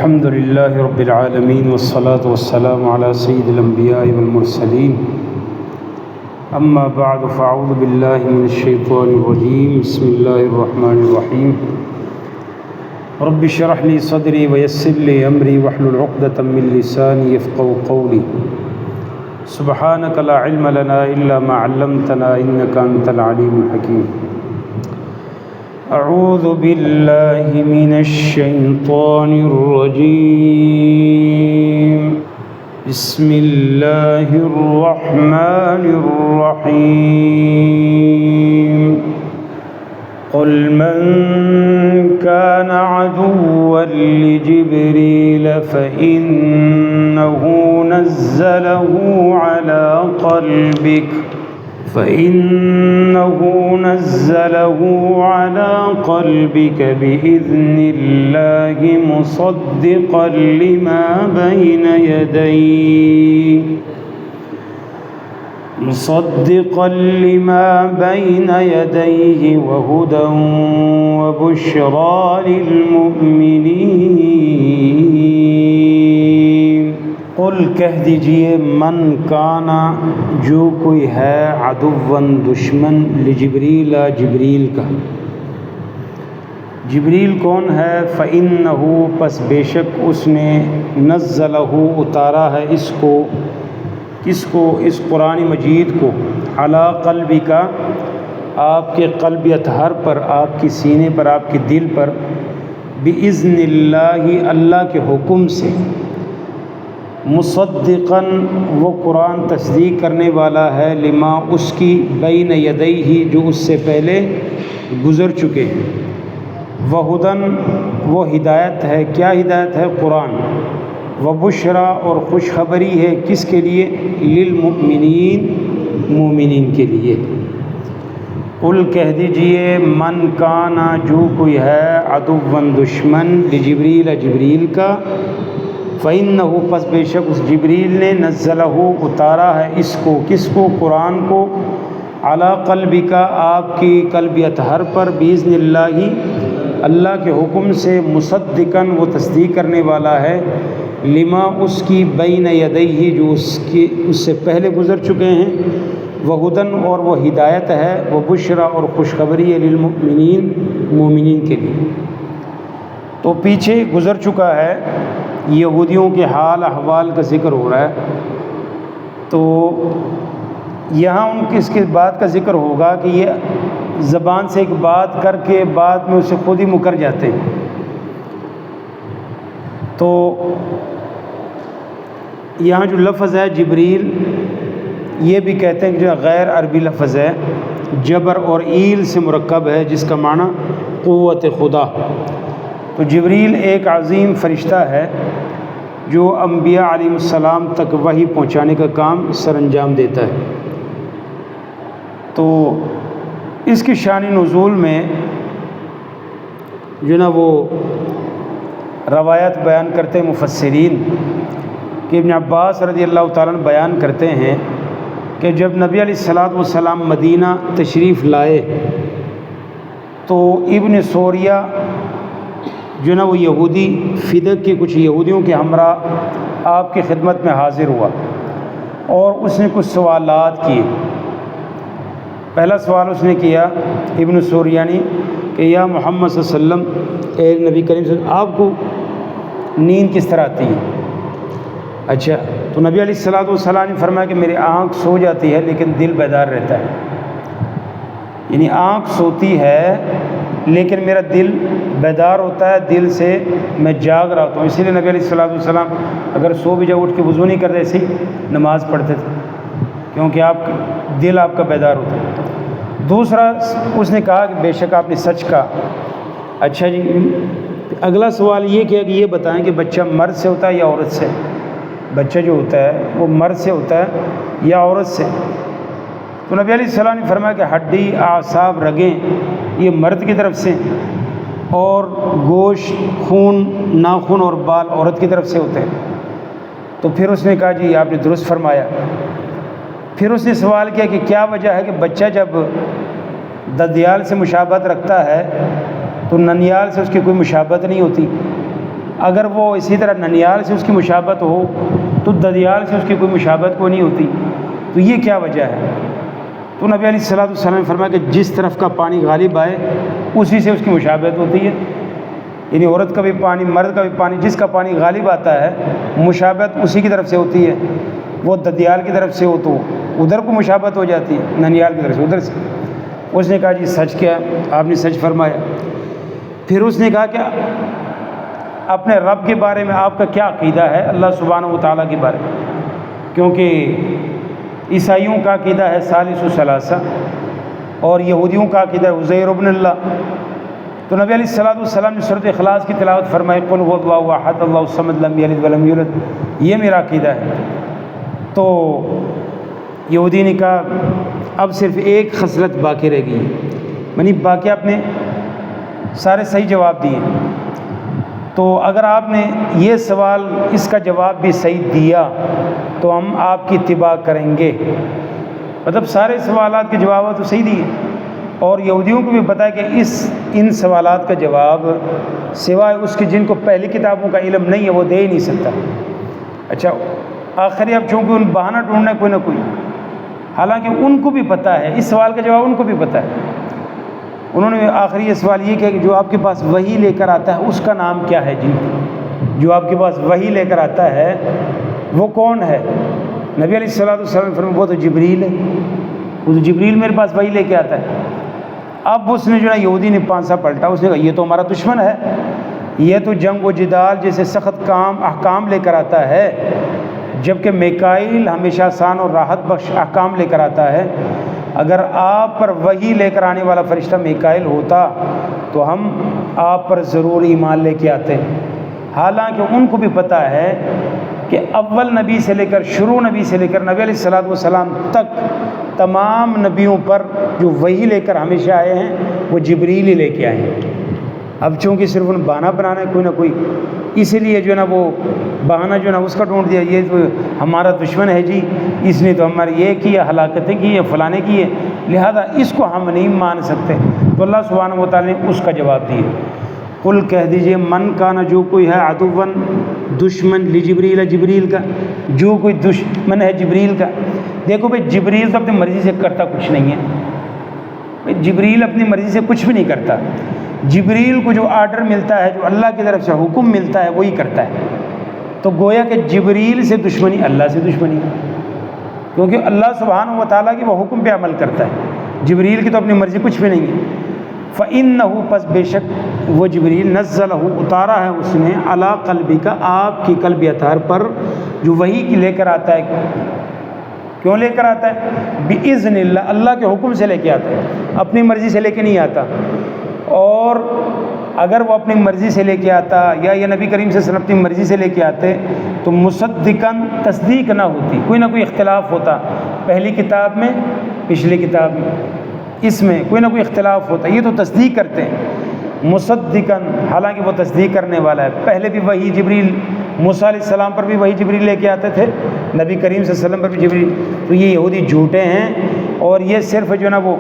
الحمد لله رب العالمين والصلاة والسلام على سيد الأنبياء والمرسلين أما بعد فأعوذ بالله من الشيطان الرجيم بسم الله الرحمن الرحيم رب اشرح لي صدري ويسر لي أمري واحلل عقدة من لساني يفقهوا قولي سبحانك لا علم لنا إلا ما علمتنا إنك أنت العليم الحكيم اعوذ باللہ من الشیطان الرجیم بسم اللہ الرحمن الرحیم قل من كان عدوا لجبريل فإنه نزله على قلبك بإذن الله مصدقا لما بين يديه وهدى وبشرى للمؤمنين قل کہہ دیجئے من کانا جو کوئی ہے عدوً دشمن لجبریل جبریل کا۔ جبریل کون ہے؟ فإنہ پس بے شک اس نے نزلہ اتارا ہے اس کو، کس کو؟ اس قرآن مجید کو، علی قلبک آپ کے قلب اطہر پر، آپ کی سینے پر، آپ کے دل پر، بإذن اللہ اللہ کے حکم سے، مصدقاً وہ قرآن تصدیق کرنے والا ہے، لما اس کی، بین یدیہ جو اس سے پہلے گزر چکے ہیں، وہدن وہ ہدایت ہے، کیا ہدایت ہے؟ قرآن، وبشرا اور خوشخبری ہے، کس کے لیے؟ للمؤمنین مومنین کے لیے۔ قل کہہ دیجئے من کانا جو کوئی ہے عدوً دشمن لجبریل جبریل کا، فإنہ پس بے شک اس جبریل نے نزلہ اتارا ہے اس کو، کس کو؟ قرآن کو، علی قلبک آپ کی قلب اطہر پر، بإذن اللہ اللہ کے حکم سے، مصدقاً وہ تصدیق کرنے والا ہے، لما اس کی، بین یدیہ جو اس سے پہلے گزر چکے ہیں، وہدن اور وہ ہدایت ہے، وبشرا اور خوشخبری ہے، للمؤمنین مومنین کے لیے۔ تو پیچھے گزر چکا ہے یہودیوں کے حال احوال کا ذکر ہو رہا ہے، تو یہاں ان کی اس کے بات کا ذکر ہوگا کہ یہ زبان سے ایک بات کر کے بعد میں اسے خود ہی مکر جاتے ہیں۔ تو یہاں جو لفظ ہے جبریل، یہ بھی کہتے ہیں کہ جو غیر عربی لفظ ہے، جبر اور ایل سے مرکب ہے، جس کا معنی قوت خدا۔ تو جبریل ایک عظیم فرشتہ ہے جو انبیاء علیہ السلام تک وحی پہنچانے کا کام سر انجام دیتا ہے۔ تو اس کی شان نزول میں جو نا وہ روایت بیان کرتے ہیں مفسرین کہ ابن عباس رضی اللہ تعالیٰ عنہ بیان کرتے ہیں کہ جب نبی علیہ السلام مدینہ تشریف لائے تو ابن سوریہ جو نا وہ یہودی، فدق کے کچھ یہودیوں کے ہمراہ آپ کی خدمت میں حاضر ہوا اور اس نے کچھ سوالات کیے۔ پہلا سوال اس نے کیا ابن سوریانی کہ یا محمد صلی اللہ علیہ وسلم، اے نبی کریم صلی اللہ علیہ وسلم، آپ کو نیند کس طرح آتی ہے؟ اچھا، تو نبی علیہ السلام نے فرمایا کہ میری آنکھ سو جاتی ہے لیکن دل بیدار رہتا ہے، یعنی آنکھ سوتی ہے لیکن میرا دل بیدار ہوتا ہے، دل سے میں جاگ رہا ہوتا ہوں۔ اسی لیے نبی علیہ السلام اگر سو بھی جاؤ اٹھ کے وضو نہیں کرتے، ایسے ہی نماز پڑھتے تھے، کیونکہ دل آپ کا بیدار ہوتا ہے۔ دوسرا اس نے کہا کہ بے شک آپ نے سچ کہا۔ اچھا جی، اگلا سوال یہ کیا کہ یہ بتائیں کہ بچہ مرد سے ہوتا ہے یا عورت سے؟ بچہ جو ہوتا ہے وہ مرد سے ہوتا ہے یا عورت سے؟ تو نبی علیہ السلام نے فرمایا کہ ہڈی، اعصاب، رگیں یہ مرد کی طرف سے، اور گوشت، خون، ناخن اور بال عورت کی طرف سے ہوتے ہیں۔ تو پھر اس نے کہا جی آپ نے درست فرمایا۔ پھر اس نے سوال کیا کہ کیا وجہ ہے کہ بچہ جب ددیال سے مشابہت رکھتا ہے تو ننیال سے اس کی کوئی مشابہت نہیں ہوتی؟ اگر وہ اسی طرح ننیال سے اس کی مشابہت ہو تو ددیال سے اس کی کوئی مشابہت کو نہیں ہوتی، تو یہ کیا وجہ ہے؟ تو نبی علیہ الصلوۃ والسلام نے فرمایا کہ جس طرف کا پانی غالب آئے اسی سے اس کی مشابہت ہوتی ہے، یعنی عورت کا بھی پانی، مرد کا بھی پانی، جس کا پانی غالب آتا ہے مشابہت اسی کی طرف سے ہوتی ہے۔ وہ ددیال کی طرف سے ہو تو ادھر کو مشابہت ہو جاتی ہے، ننیال کی طرف سے ادھر سے۔ اس نے کہا جی سچ کیا، آپ نے سچ فرمایا۔ پھر اس نے کہا کہ اپنے رب کے بارے میں آپ کا کیا عقیدہ ہے، اللہ سبحانہ و تعالیٰ کے بارے میں، کیونکہ عیسائیوں کا عقیدہ ہے ثالث ثلاثہ اور یہودیوں کا عقیدہ ہے عزیر ابن اللہ۔ تو نبی علیہ الصلوۃ والسلام نے سورۃ اخلاص کی تلاوت فرمائی، قل هو اللہ احد اللہ الصمد لم یلد ولم یولد، یہ میرا عقیدہ ہے۔ تو یہودی نے کہا اب صرف ایک خصلت باقی رہ گئی، یعنی باقی آپ نے سارے صحیح جواب دیے، تو اگر آپ نے یہ سوال اس کا جواب بھی صحیح دیا تو ہم آپ کی اتباع کریں گے۔ مطلب سارے سوالات کے جوابات تو صحیح دیے، اور یہودیوں کو بھی پتہ ہے کہ ان سوالات کا جواب سوائے اس کے جن کو پہلی کتابوں کا علم نہیں ہے وہ دے ہی نہیں سکتا۔ اچھا آخری اب چونکہ ان بہانہ ڈھونڈنا ہے کوئی نہ کوئی، حالانکہ ان کو بھی پتہ ہے اس سوال کا جواب، ان کو بھی پتہ ہے۔ انہوں نے آخری یہ سوال یہ کیا کہ جو آپ کے پاس وحی لے کر آتا ہے اس کا نام کیا ہے جی؟ جو آپ کے پاس وحی لے کر آتا ہے وہ کون ہے؟ نبی علیہ الصلوۃ والسلام نے فرمایا وہ تو جبریل ہے، وہ تو جبریل میرے پاس وحی لے کے آتا ہے۔ اب اس نے جو ہے یہودی نے پانسا پلٹا، اس نے کہا یہ تو ہمارا دشمن ہے، یہ تو جنگ و جدال جیسے سخت احکام لے کر آتا ہے، جبکہ میکائیل ہمیشہ آسان اور راحت بخش احکام لے کر آتا ہے۔ اگر آپ پر وحی لے کر آنے والا فرشتہ میکائیل ہوتا تو ہم آپ پر ضرور ایمان لے کے آتے۔ حالانکہ ان کو بھی پتہ ہے کہ اول نبی سے لے کر شروع نبی سے لے کر نبی علیہ الصلوۃ والسلام تک تمام نبیوں پر جو وحی لے کر ہمیشہ آئے ہیں وہ جبریل ہی لے کے آئے ہیں۔ اب چونکہ صرف ان بہانہ بنانا ہے کوئی نہ کوئی، اسی لیے جو ہے نا وہ بہانہ جو ہے نا اس کا ڈھونڈ دیا، یہ تو ہمارا دشمن ہے جی، اس نے تو ہمارے یہ کیا، ہلاکتیں کی ہے، فلانے کی ہے، لہذا اس کو ہم نہیں مان سکتے۔ تو اللہ سبحانہ و تعالیٰ نے اس کا جواب دیا، قل کہہ دیجئے من کانا، جو کوئی ہے عدوًا دشمن لجبریل، جبریل کا، جو کوئی دشمن ہے جبریل کا۔ دیکھو بھائی جبریل تو اپنی مرضی سے کرتا کچھ نہیں ہے، بھائی جبریل اپنی مرضی سے کچھ بھی نہیں کرتا، جبریل کو جو آرڈر ملتا ہے، جو اللہ کی طرف سے حکم ملتا ہے وہی کرتا ہے۔ تو گویا کہ جبریل سے دشمنی اللہ سے دشمنی ہے، کیونکہ اللہ سبحانہ و تعالیٰ کی وہ حکم پہ عمل کرتا ہے، جبریل کی تو اپنی مرضی کچھ بھی نہیں ہے۔ فَإِنَّهُ پس بے شک وہ جبریل نزلہ اتارا ہے اس نے علی قلبک، آپ کی قلب اطہر پر، جو وحی کی لے کر آتا ہے۔ کیوں لے کر آتا ہے؟ بِإِذْنِ اللہ، اللہ کے حکم سے لے کے آتا ہے، اپنی مرضی سے لے کے نہیں آتا۔ اور اگر وہ اپنی مرضی سے لے کے آتا یا یہ نبی کریم صلی اللہ علیہ وسلم اپنی مرضی سے لے کے آتے تو مصدقاً تصدیق نہ ہوتی، کوئی نہ کوئی اختلاف ہوتا، پہلی کتاب میں پچھلی کتاب میں، اس میں کوئی نہ کوئی اختلاف ہوتا، یہ تو تصدیق کرتے ہیں مصدقاً، حالانکہ وہ تصدیق کرنے والا ہے۔ پہلے بھی وہی جبریل، موسیٰ علیہ السلام پر بھی وہی جبریل لے کے آتے تھے، نبی کریم صلی اللہ علیہ وسلم پر بھی جبریل۔ تو یہ یہودی جھوٹے ہیں، اور یہ صرف جو ہے نا وہ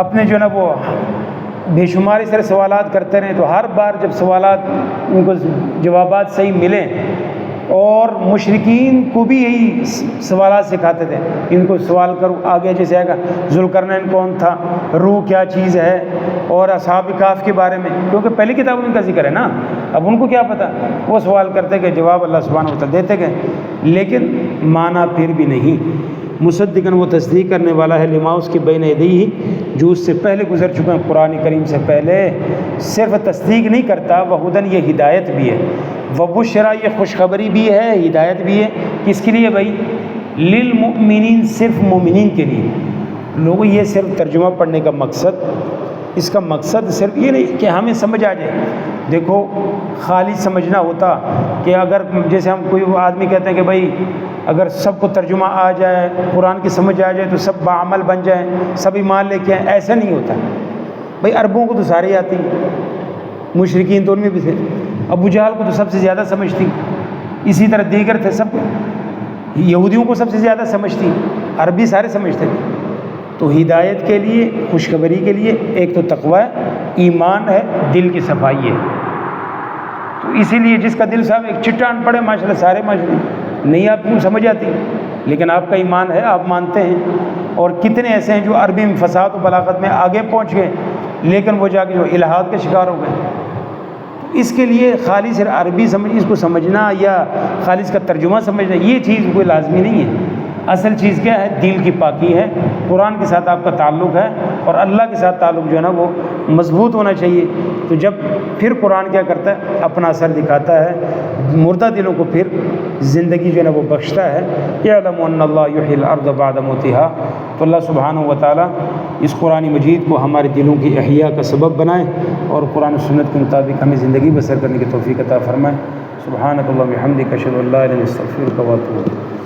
اپنے جو ہے نا وہ بے شمار اس طرح سوالات کرتے رہے، تو ہر بار جب سوالات ان کو جوابات صحیح ملیں، اور مشرکین کو بھی یہی سوالات سکھاتے تھے، ان کو سوال کرو، آگے جیسے آئے گا ذوالقرنین کون تھا، روح کیا چیز ہے، اور اصحاب کہف کے بارے میں، کیونکہ پہلی کتاب ان کا ذکر ہے نا، اب ان کو کیا پتہ، وہ سوال کرتے گئے، جواب اللہ سبحانہ و تعالیٰ دیتے گئے، لیکن مانا پھر بھی نہیں۔ مصدقاً وہ تصدیق کرنے والا ہے لما اس کے بین یدیہ، جو اس سے پہلے گزر چکے ہیں، قرآن کریم سے پہلے۔ صرف تصدیق نہیں کرتا، وہدن یہ ہدایت بھی ہے، وبشریٰ یہ خوشخبری بھی ہے، ہدایت بھی ہے۔ کس کے لیے بھائی؟ للمؤمنین، صرف مومنین کے لیے۔ لوگوں یہ صرف ترجمہ پڑھنے کا مقصد، اس کا مقصد صرف یہ نہیں کہ ہمیں سمجھ آ جائے۔ دیکھو خالی سمجھنا ہوتا کہ اگر جیسے ہم کوئی آدمی کہتے ہیں کہ بھائی اگر سب کو ترجمہ آ جائے، قرآن کی سمجھ آ جائے تو سب باعمل بن جائیں، سب ایمان لے کے آئیں، ایسا نہیں ہوتا۔ بھائی عربوں کو تو ساری آتی، مشرکین تو ان میں بھی تھے، ابو جہل کو تو سب سے زیادہ سمجھتی، اسی طرح دیگر تھے، سب یہودیوں کو سب سے زیادہ سمجھتی، عربی سارے سمجھتے تھے۔ تو ہدایت کے لیے، خوشخبری کے لیے ایک تو تقوی ایمان ہے، دل کی صفائی ہے۔ تو تو اسی لیے جس کا دل صاحب ایک چٹان پڑے ماشاءاللہ سارے ماشاءاللہ نہیں آپ کو سمجھ آتی، لیکن آپ کا ایمان ہے، آپ مانتے ہیں. اور کتنے ایسے ہیں جو عربی میں فصاحت و بلاغت میں آگے پہنچ گئے لیکن وہ جا کے جو الہاد کے شکار ہو گئے. اس کے لیے خالی صرف عربی اس کو سمجھنا یا خالی اس کا ترجمہ سمجھنا یہ چیز کوئی لازمی نہیں ہے. اصل چیز کیا ہے؟ دل کی پاکی ہے، قرآن کے ساتھ آپ کا تعلق ہے اور اللہ کے ساتھ تعلق جو ہے نا وہ مضبوط ہونا چاہیے. تو جب پھر قرآن کیا کرتا ہے؟ اپنا اثر دکھاتا ہے، مردہ دلوں کو پھر زندگی جو ہے نا وہ بخشتا ہے. یعلم ان اللہ یحیی الارض بعد موتها. تو اللہ سبحانہ و تعالیٰ اس قرآن مجید کو ہمارے دلوں کی احیاء کا سبب بنائے اور قرآن و سنت کے مطابق ہمیں زندگی بسر کرنے کی توفیق عطا فرمائے. سبحانک اللہم و بحمدک اشہد ان لا الہ الا انت استغفرک و اتوب الیک.